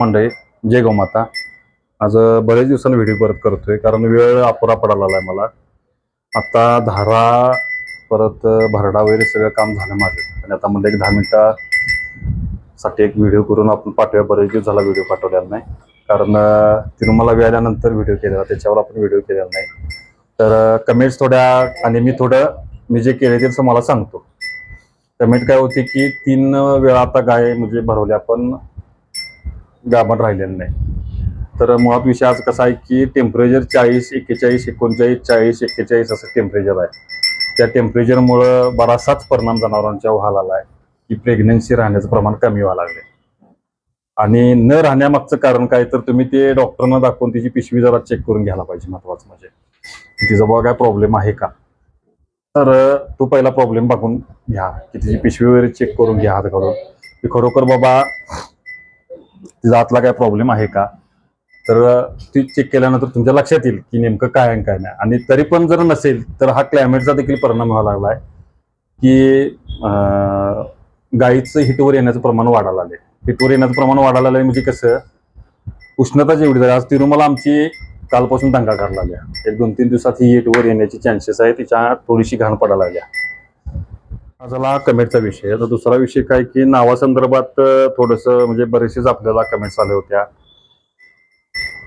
मंडळी, जय गोमाता. आज बरेच दिवसांनी व्हिडिओ परत करतोय कारण वेळ अपुरा पडायला आलाय मला. आता धारा परत भरडा वगैरे सगळं काम झालं माझं आणि आता म्हणलं एक 10 मिनिटासाठी एक व्हिडिओ करून आपण पाठवूया. बरेच दिवस झाला व्हिडिओ पाठवलेला नाही कारण तिरुमला वेळानंतर व्हिडिओ केलेला, त्याच्यावर आपण व्हिडिओ केलेला नाही. तर कमेंट्स थोड्या आणि मी जे केले ते मला सांगतो. कमेंट काय होती की 3 वेळा आता गाय म्हणजे भरवल्या पण गाभण राहिलेलं नाही. तर मुळात विषय आज कसा आहे की टेम्परेचर 40, 41, 39, 40, 41 असं टेम्परेचर आहे. त्या टेम्परेचरमुळं बराचसाच परिणाम जनावरांच्या व्हायला आलाय की प्रेग्नन्सी राहण्याचं प्रमाण कमी व्हायला लागले. आणि न राहण्यामागचं कारण काय, तर तुम्ही ते डॉक्टरना दाखवून तिची पिशवी जरा चेक करून घ्यायला पाहिजे. महत्वाचं म्हणजे तिचा बाबा काय प्रॉब्लेम आहे का, तर तो पहिला प्रॉब्लेम बघून घ्या की तिची पिशवी वगैरे चेक करून घ्या हात घालून की खरोखर बाबा तिचा आतला काय प्रॉब्लेम आहे का. तर ती चेक केल्यानंतर तुमच्या लक्षात येईल की नेमकं काय आहे काय नाही. आणि तरी पण जर नसेल तर हा क्लायमेटचा देखील परिणाम व्हायला लागलाय की गाईचं हिटवर येण्याचं प्रमाण वाढायला लागले. हिटवर येण्याचं प्रमाण वाढायला लागलंय म्हणजे कसं, उष्णता जेवढी झाली. आज तिरुमला आमची कालपासून दंगा करायला लागल्या. एक 2-3 दिवसात ही हिटवर येण्याची चान्सेस आहे, तिच्या थोडीशी घाण पडायला लागल्या. हा झाला कमेंटचा विषय. आता दुसरा विषय काय की नावासंदर्भात थोडंसं म्हणजे बरेचसेच आपल्याला कमेंट्स आल्या होत्या.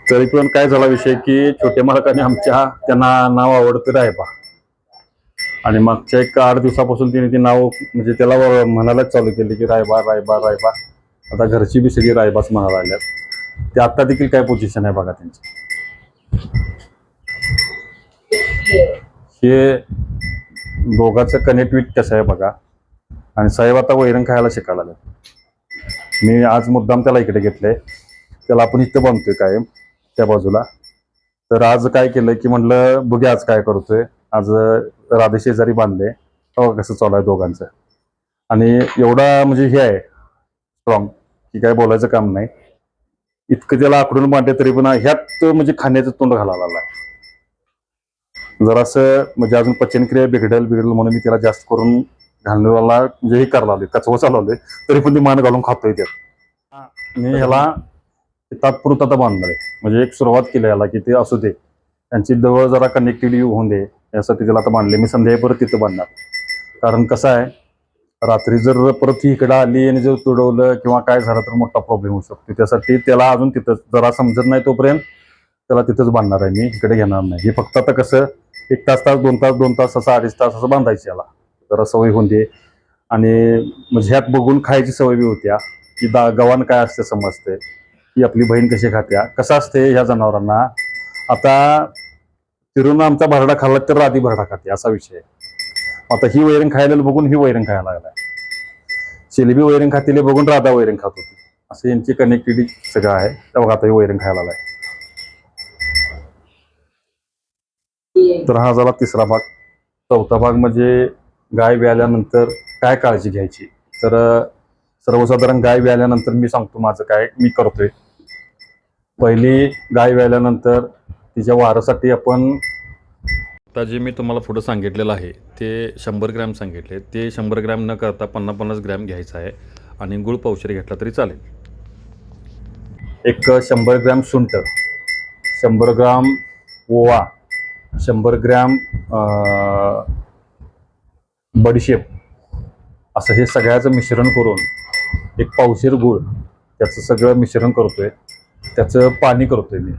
तरी पण काय झाला विषय की छोट्या मालकाने आमच्या त्यांना नाव आवडतं रायबा, आणि मागच्या एक 8 दिवसापासून तिने ते नाव म्हणजे त्याला म्हणायलाच चालू केले की रायबा रायबा रायबा. आता घरची बी सगळी रायबाच म्हणायला लागल्यात. ते आता देखील काय पोझिशन आहे बघा त्यांची. हे दोघांचं कनेक्टिव्हिटी कसं आहे बघा. आणि साहेब आता वैरण खायला शिकायला लागले. मी आज मुद्दाम त्याला इकडे घेतलंय, त्याला आपण इथं बांधतोय कायम त्या बाजूला. तर आज काय केलंय की म्हटलं बघूया आज काय करतोय. आज राधे शेजारी बांधले, कसं चालू आहे दोघांचं. आणि एवढा म्हणजे हे आहे स्ट्रॉंग की काय बोलायचं काम नाही. इतकं त्याला आकडून बांधले तरी पण ह्यात म्हणजे खाण्याचं तोंड घालायला लागलाय. जरासं म्हणजे अजून पचनक्रिया बिघडेल म्हणून मी त्याला जास्त करून घालण्याला म्हणजे हे करायला लागले, कचवं चालवले. तरी पण ती मान घालून खातोय त्यात. मी ह्याला तात्पुरता आता बांधणार आहे, म्हणजे एक सुरुवात केली याला की ते असू दे, त्यांची जवळ जरा कनेक्टिव्हिटी होऊन दे यासाठी त्याला आता बांधले. मी संध्याकाळी परत तिथं बांधणार. कारण कसं आहे, रात्री जर परत ही इकडं आली आणि जर तुडवलं किंवा काय झालं तर मोठा प्रॉब्लेम होऊ शकतो. त्यासाठी त्याला अजून तिथंच जरा समजत नाही तोपर्यंत त्याला तिथंच बांधणार आहे मी, इकडे घेणार नाही. हे फक्त आता कसं 1 तास 2 तास असं 2.5 तास असं बांधायचं याला, जरा सवय होऊन दे. आणि म्हणजे ह्यात बघून खायची सवय बी होत्या की गव्हाण काय असते समजते, की आपली बहीण कशी खात्या, कसं असते ह्या जनावरांना. आता फिरून आमचा भरडा खाल्ला तर राधी भरडा खाते असा विषय. आता ही वैरण खायला बघून ही वैरण खायला लागलाय. शेलीबी वैरण खातील बघून राधा वैरण खात होती. असं यांची कनेक्टिव्हिटी सगळं आहे. तेव्हा आता ही वैरण खायला लागलाय. तर हा झाला तिसरा भाग. चौथा भाग म्हणजे गाय व्याल्यानंतर काय काळजी घ्यायची. तर सर्वसाधारण गाय व्याल्यानंतर मी सांगतो माझं काय मी करतोय. पहिली गाय व्याल्यानंतर तिच्या वारासाठी आपण आता जे मी तुम्हाला पुढं सांगितलेलं आहे ते 100 ग्रॅम सांगितले, ते 100 ग्रॅम न करता 50-50 ग्रॅम घ्यायचं आहे. आणि गुळ पावशेर घेतला तरी चालेल. एक 100 ग्रॅम सुंठ, 100 ग्राम ओवा, 100 ग्रॅम बडीशेप, असं हे सगळ्याचं मिश्रण करून एक पावशेर गूळ, त्याचं सगळं मिश्रण करतोय. त्याचं पाणी करतोय मी,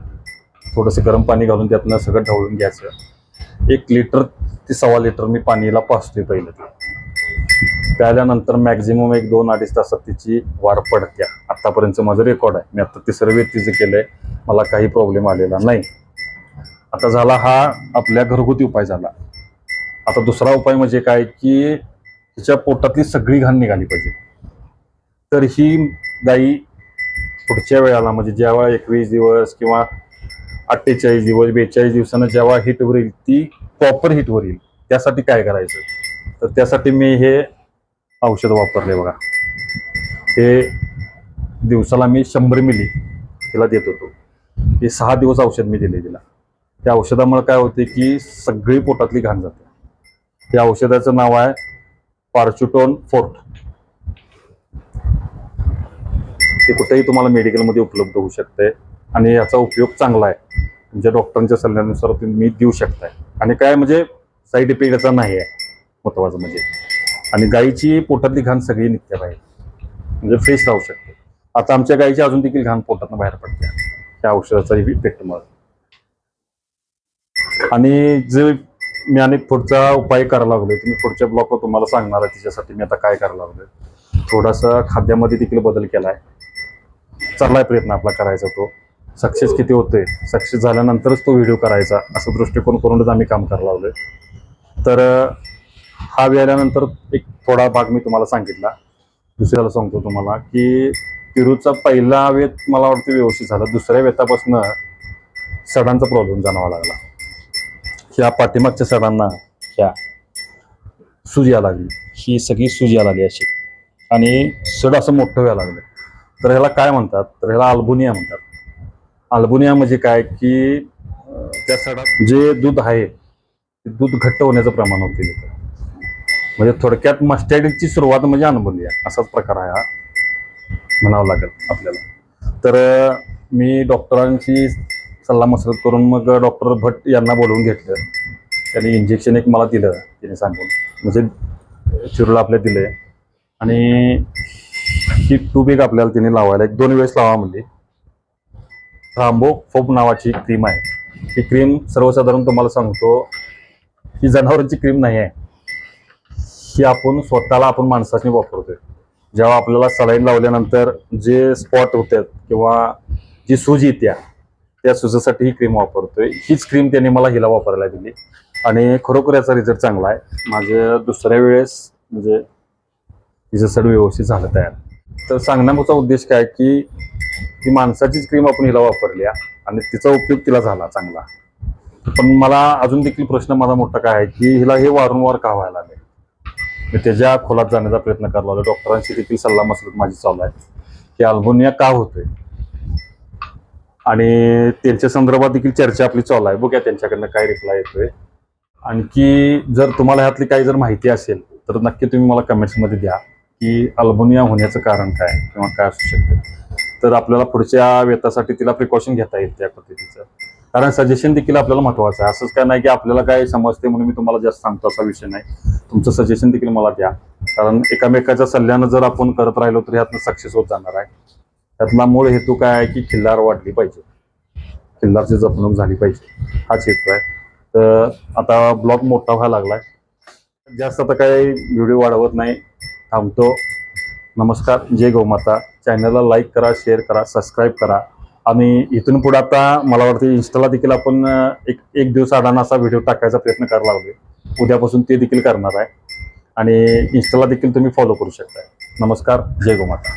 थोडंसं गरम पाणी घालून त्यातनं सगळं ढवळून घ्यायचं. 1 लिटर ते 1.25 लिटर मी पाणीला पाजतोय पहिलं. ते प्यायल्यानंतर मॅक्झिमम 1-2-2.5 तासात तिची वाढ पडत्या. आतापर्यंत माझं रेकॉर्ड आहे. मी आता 3रं व्यक्तीचं केलंय, मला काही प्रॉब्लेम आलेला नाही. आता झाला हा आपल्या घरगुती उपाय झाला. आता दुसरा उपाय म्हणजे काय की तिच्या पोटातली सगळी घाण निघाली पाहिजे. तर ही गाई पुढच्या वेळेला म्हणजे जेव्हा 21 दिवस किंवा 48 दिवस 42 दिवसानं जेव्हा हिटवर येईल, ती प्रॉपर हिटवर येईल, त्यासाठी काय करायचं, तर त्यासाठी मी हे औषध वापरले बघा. हे दिवसाला मी 100 मिली तिला देत होतो. हे 6 दिवस औषध मी दिले तिला. त्या औषधामुळे काय होते की सगळी पोटातली घाण जाते. त्या औषधाचं नाव आहे पार्चुटोन फोर्ट. ते कुठेही तुम्हाला मेडिकलमध्ये उपलब्ध होऊ शकते आणि याचा उपयोग चांगला आहे. तुमच्या डॉक्टरांच्या सल्ल्यानुसार तुम्ही देऊ शकताय आणि काय म्हणजे साईड इफेक्ट याचा नाही आहे महत्त्वाचं म्हणजे. आणि गाईची पोटातली घाण सगळी निघते बाहेर, म्हणजे फ्रेश राहू शकते. आता आमच्या गाईची अजून देखील घाण पोटातनं बाहेर पडते त्या औषधाचा इफेक्टमुळे. आणि जे मी अनेक पुढचा उपाय करायला लागलोय, तुम्ही पुढच्या ब्लॉकवर तुम्हाला सांगणार आहे त्याच्यासाठी मी आता काय करायला लागलोय. थोडासा खाद्यामध्ये देखील बदल केलाय, चाललाय प्रयत्न आपला करायचा. तो सक्सेस किती होतोय, सक्सेस झाल्यानंतरच तो व्हिडिओ करायचा असं दृष्टिकोन करूनच आम्ही काम करायला लागलोय. तर हा वेळ आल्यानंतर एक थोडा भाग मी तुम्हाला सांगितला. दुसऱ्याला सांगतो तुम्हाला की पिरूचा पहिला वेत मला वाटतं व्यवस्थित झाला. दुसऱ्या वेतापासून सडांचा प्रॉब्लेम जाणवा लागला. ह्या पाठीमागच्या सडांना ह्या सूज यायला लागली, ही सगळी सूज यायला लागली अशी, आणि सड असं मोठं व्हायला लागलं. तर ह्याला काय म्हणतात, तर ह्याला अल्बुनिया म्हणतात. अल्बुनिया म्हणजे काय की त्या सडात जे दूध आहे ते दूध घट्ट होण्याचं प्रमाण होते. म्हणजे थोडक्यात मस्टॅर्डची सुरुवात म्हणजे अल्बुनिया असाच प्रकार आहे हा, म्हणावं लागेल आपल्याला. तर मी डॉक्टरांची सल्ला मसलत करून मग डॉक्टर भट यांना बोलवून घेतलं. त्यांनी इंजेक्शन एक मला दिलं, त्याने सांगून म्हणजे चिरूला आपल्या दिले. आणि ही ट्यूब एक आपल्याला तिने लावायला 1-2 वेळेस लावा म्हणजे. रांबो फोप नावाची क्रीम आहे. ही क्रीम सर्वसाधारण तुम्हाला सांगतो ही जनावरांची क्रीम नाही आहे, ही आपण स्वतःला आपण माणसाने वापरतोय. जेव्हा आपल्याला सलाईन लावल्यानंतर जे स्पॉट होतात किंवा जी सूज येत्या त्या सुजासाठी ही क्रीम वापरतोय. हीच क्रीम त्याने मला हिला वापरायला दिली आणि खरोखर याचा रिझल्ट चांगला आहे. माझं दुसऱ्या वेळेस म्हणजे तिचं सड व्यवस्थित झालं तयार. तर सांगण्याचा उद्देश काय की ती माणसाचीच क्रीम आपण हिला वापरली आणि तिचा उपयोग तिला झाला चांगला. पण मला अजून देखील प्रश्न माझा मोठा काय आहे की हिला हे वारंवार का व्हायला लागले. मी त्याच्या खोलात जाण्याचा प्रयत्न करायला लागलो. डॉक्टरांशी देखील सल्ला मसलत माझी चालू आहे की अल्बुनिया का होतोय आणि त्यांच्या संदर्भात देखील चर्चा आपली चालू आहे. बघूया त्यांच्याकडनं काय रिप्लाय येतोय. आणखी जर तुम्हाला ह्यातली काही जर माहिती असेल तर नक्की तुम्ही मला कमेंट्समध्ये द्या की अल्बुनिया होण्याचं कारण काय किंवा काय असू शकते. तर आपल्याला पुढच्या वेतासाठी तिला प्रिकॉशन घेता येईल त्या पद्धतीचं. कारण सजेशन देखील आपल्याला महत्त्वाचं आहे. असंच काय नाही की आपल्याला काय समजते म्हणून मी तुम्हाला जास्त सांगतो असा विषय नाही. तुमचं सजेशन देखील मला द्या, कारण एकामेकाच्या सल्ल्यानं जर आपण करत राहिलो तर ह्यातनं सक्सेस होत जाणार आहे. त्यातला मूळ हेतू काय आहे की खिल्लार वाढली पाहिजे, खिल्लारची जपणूक झाली पाहिजे, हाच हेतू आहे. तर आता ब्लॉग मोठा व्हायला लागलाय, जास्त आता काही व्हिडिओ वाढवत नाही, थांबतो. नमस्कार, जय गौमाता. चॅनलला लाईक करा, शेअर करा, सबस्क्राईब करा. आणि इथून पुढे आता मला वाटतं इंस्टाला देखील आपण एक दिवस अडाणा असा व्हिडिओ टाकायचा प्रयत्न करायला लागलोय. उद्यापासून ते देखील करणार आहे आणि इंस्टाला देखील तुम्ही फॉलो करू शकता. नमस्कार, जय गौमाता.